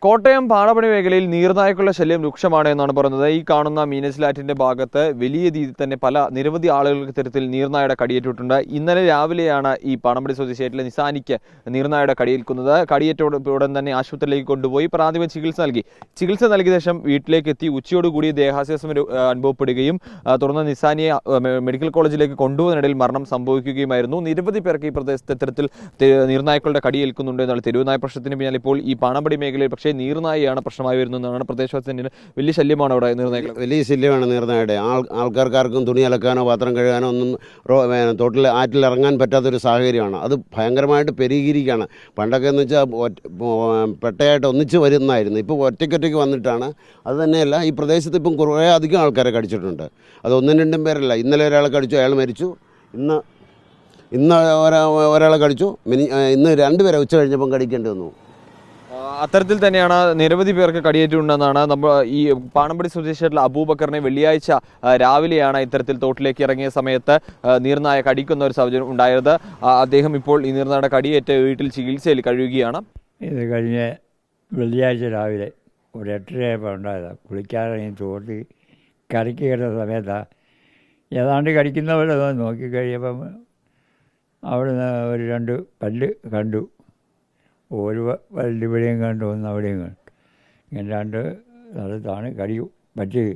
കോട്ടയം പാണപ്പണി മേഖലയിൽ നീർനായക്കുള്ള ശല്യം രൂക്ഷമാണ് എന്നാണ് പറയുന്നത്. ഈ കാണുന്ന മീനച്ചിലാറ്റിന്റെ ഭാഗത്ത് വലിയ രീതിയിൽ തന്നെ നിരവധി ആളുകൾക്ക് ഇത്തരത്തിൽ നീർനായയുടെ കടിയേറ്റിട്ടുണ്ട്. ഇന്നലെ രാവിലെയാണ് ഈ പാണപ്പണി സ്വദേശിയായിട്ടുള്ള നിസാനിക്ക് നീർനായയുടെ കടിയേൽക്കുന്നത്. കടിയേറ്റോടുടൻ തന്നെ ആശുപത്രിയിലേക്ക് കൊണ്ടുപോയി പ്രാഥമിക ചികിത്സ നൽകിയ ശേഷം വീട്ടിലേക്ക് എത്തി. ഉച്ചയോടുകൂടി ദേഹാസ്വാസം അനുഭവപ്പെടുകയും തുടർന്ന് നിസാനിയെ മെഡിക്കൽ കോളേജിലേക്ക് കൊണ്ടുപോകുന്നതിനിടയിൽ മരണം സംഭവിക്കുകയുമായിരുന്നു. നിരവധി പേർക്ക് ഈ പ്രദേശത്ത് ഇത്തരത്തിൽ നീർനായക്കളുടെ കടിയേൽക്കുന്നുണ്ട് എന്നാണ്. തെരുവുനായ പ്രശ്നത്തിന് പിന്നാലെ ഇപ്പോൾ ഈ പാണപ്പണി മേഖലയിൽ പക്ഷേ നീർനായയാണ് പ്രശ്നമായി വരുന്നതെന്നാണ് പ്രദേശവാസികൾ. വലിയ ശല്യമാണ് അവിടെ നീർനായകൾ. വലിയ ശല്യമാണ് നീർനായയുടെ. ആൾക്കാർക്കാർക്കും തുണി അലക്കാനോ പാത്രം കഴുകാനോ ഒന്നും ആറ്റിൽ ഇറങ്ങാൻ പറ്റാത്തൊരു സാഹചര്യമാണ്. അത് ഭയങ്കരമായിട്ട് പെരുകിയിരിക്കുകയാണ്. പണ്ടൊക്കെ എന്ന് വെച്ചാൽ പെട്ടയായിട്ട് ഒന്നിച്ച് വരുന്നതായിരുന്നു. ഇപ്പോൾ ഒറ്റയ്ക്കൊറ്റയ്ക്ക് വന്നിട്ടാണ്. അത് തന്നെയല്ല, ഈ പ്രദേശത്ത് ഇപ്പം കുറേ അധികം ആൾക്കാരെ കടിച്ചിട്ടുണ്ട്. അത് ഒന്നും രണ്ടും പേരല്ല. ഇന്നലെ ഒരാളെ കടിച്ചു, അയാൾ മരിച്ചു. ഇന്ന് ഒരാളെ കടിച്ചു. ഇന്ന് രണ്ടുപേരെ ഉച്ച കഴിഞ്ഞപ്പം കടിക്കേണ്ടി വന്നു. അത്തരത്തിൽ തന്നെയാണ് നിരവധി പേർക്ക് കടിയേറ്റുണ്ടെന്നാണ് നമ്മൾ ഈ പാണമ്പടി സ്വദേശിയായിട്ടുള്ള അബൂബക്കറിനെ വെള്ളിയാഴ്ച രാവിലെയാണ് ഇത്തരത്തിൽ തോട്ടിലേക്ക് ഇറങ്ങിയ സമയത്ത് നീർനായ കടിക്കുന്ന ഒരു സാഹചര്യം ഉണ്ടായത്. അദ്ദേഹം ഇപ്പോൾ ഈ നീർനായയുടെ കടിയേറ്റ് വീട്ടിൽ ചികിത്സയിൽ കഴിയുകയാണ്. ഇത് കഴിഞ്ഞ വെള്ളിയാഴ്ച രാവിലെ ഒരു 8:30 ഉണ്ടായതാണ്. കുളിക്കാറിറങ്ങി തോട്ടി കരയ്ക്ക് കയറുന്ന സമയത്താണ് ഏതാണ്ട് കടിക്കുന്നവരെ നോക്കിക്കഴിഞ്ഞപ്പം അവിടുന്ന് ഒരു 2 പല്ല് കണ്ടു. ഒരു പല്ല് ഇവിടെയും കണ്ടു, ഒന്ന് അവിടെയും കണ്ടു. ഇങ്ങനെ 2 സ്ഥലത്താണ് കടി പറ്റിയത്.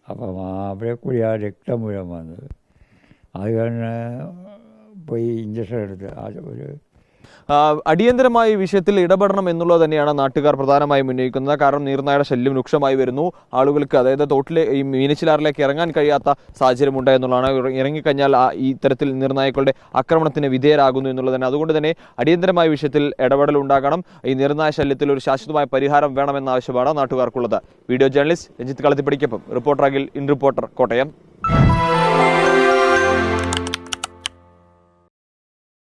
അപ്പം അവിടെ കൂടി ആ രക്തം മുഴുവൻ വന്നത്. അത് കഴിഞ്ഞ് പോയി ഇഞ്ചക്ഷൻ എടുത്ത് ഒരു അടിയന്തരമായ വിഷയത്തിൽ ഇടപെടണം എന്നുള്ളത് തന്നെയാണ് നാട്ടുകാർ പ്രധാനമായും ഉന്നയിക്കുന്നത്. കാരണം നീർനായയുടെ ശല്യം രൂക്ഷമായി വരുന്നു. ആളുകൾക്ക്, അതായത് തോട്ടിലെ ഈ മീനച്ചിലാറിലേക്ക് ഇറങ്ങാൻ കഴിയാത്ത സാഹചര്യമുണ്ട് എന്നുള്ളതാണ്. ഇറങ്ങിക്കഴിഞ്ഞാൽ ഈ ഇത്തരത്തിൽ നീർനായക്കളുടെ ആക്രമണത്തിന് വിധേയരാകുന്നു എന്നുള്ളത് തന്നെ. അതുകൊണ്ട് തന്നെ അടിയന്തരമായ വിഷയത്തിൽ ഇടപെടൽ ഉണ്ടാകണം. ഈ നീർനായ ശല്യത്തിൽ ഒരു ശാശ്വതമായ പരിഹാരം വേണമെന്ന ആവശ്യമാണ് നാട്ടുകാർക്കുള്ളത്. വീഡിയോ ജേർണലിസ്റ്റ് രഞ്ജിത്ത് കളത്തിപ്പടിക്കൊപ്പം reporter Akhil, in reporter, Kottayam.